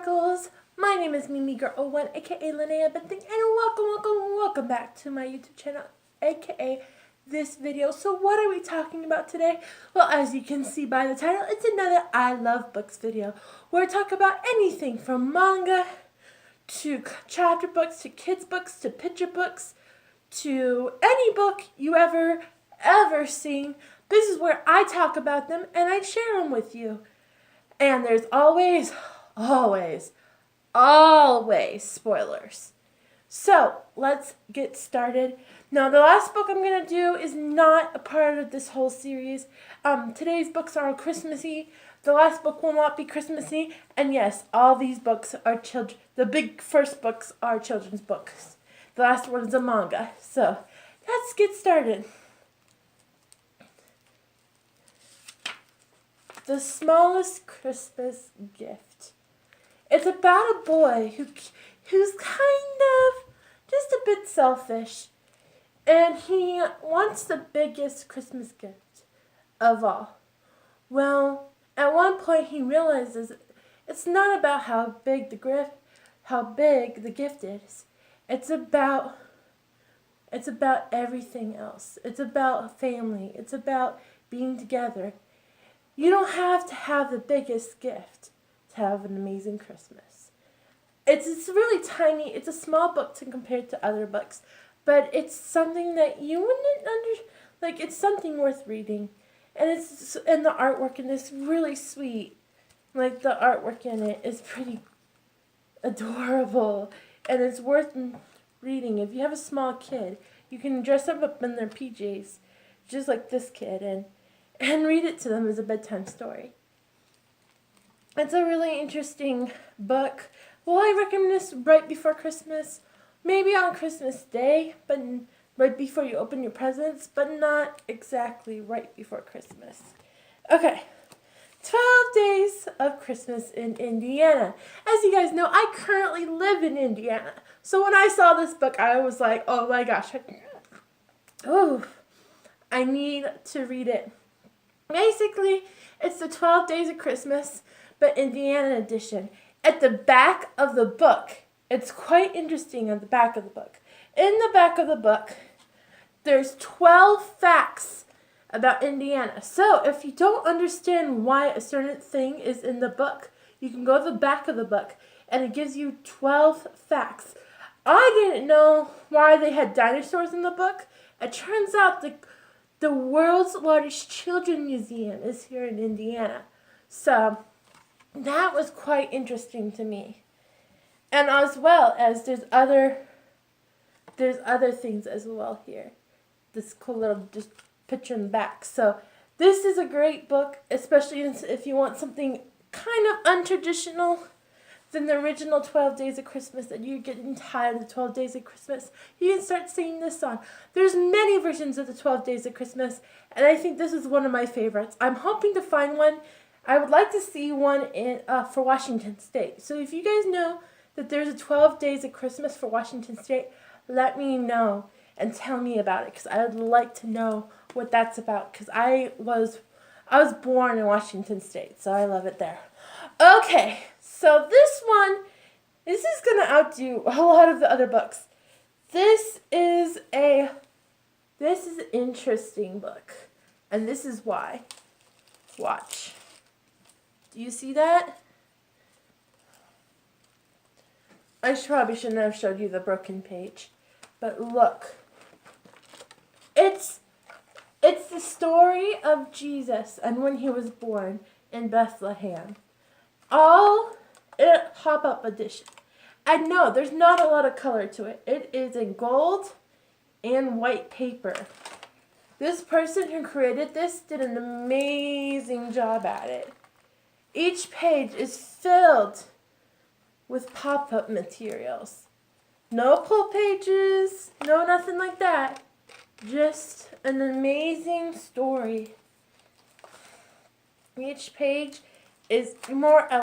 Speckles. My name is Mimi Girl 01, aka Linnea Benthing, and welcome back to my YouTube channel, aka this video. So what are we talking about today? Well, as you can see by the title, it's another I Love Books video, where I talk about anything from manga to chapter books to kids books to picture books to any book you ever seen. This is where I talk about them and I share them with you. And there's always spoilers. So, let's get started. Now, the last book I'm going to do is not a part of this whole series. Today's books are Christmassy. The last book will not be Christmassy. And yes, all these books are children. The big first books are children's books. The last one is a manga. So, let's get started. The Smallest Christmas Gift. It's about a boy who's kind of just a bit selfish, and he wants the biggest Christmas gift of all. Well, at one point he realizes it's not about how big the gift is. It's about everything else. It's about family. It's about being together. You don't have to have the biggest gift to have an amazing Christmas. It's really tiny. It's a small book compared to other books, but it's something that you wouldn't it's something worth reading. And the artwork in this really sweet. Like, the artwork in it is pretty adorable, and it's worth reading. If you have a small kid, you can dress them up in their PJs, just like this kid, and read it to them as a bedtime story. It's a really interesting book. Well, I recommend this right before Christmas, maybe on Christmas Day, but right before you open your presents, but not exactly right before Christmas. Okay, 12 Days of Christmas in Indiana. As you guys know, I currently live in Indiana, so when I saw this book, I was like, oh my gosh, I need to read it. Basically, it's the 12 Days of Christmas, but Indiana edition. At the back of the book, it's quite interesting on the back of the book. In the back of the book, there's 12 facts about Indiana. So, if you don't understand why a certain thing is in the book, you can go to the back of the book, and it gives you 12 facts. I didn't know why they had dinosaurs in the book. It turns out the world's largest children's museum is here in Indiana. So, that was quite interesting to me. And as well as there's other things as well here. This cool little just picture in the back. So, this is a great book, especially if you want something kind of untraditional than the original 12 Days of Christmas, and you're getting tired of the 12 Days of Christmas, you can start singing this song. There's many versions of the 12 Days of Christmas, and I think this is one of my favorites. I'm hoping to find one. I would like to see one for Washington State. So if you guys know that there's a 12 Days of Christmas for Washington State, let me know and tell me about it, because I would like to know what that's about, because I was born in Washington State, so I love it there. Okay, so this is going to outdo a lot of the other books. This is an interesting book, and this is why. Watch. Do you see that? I probably shouldn't have showed you the broken page, but look. It's the story of Jesus and when he was born in Bethlehem. All in a pop-up edition. And no, there's not a lot of color to it. It is in gold and white paper. This person who created this did an amazing job at it. Each page is filled with pop-up materials. No pull pages, no nothing like that. Just an amazing story. Each page is more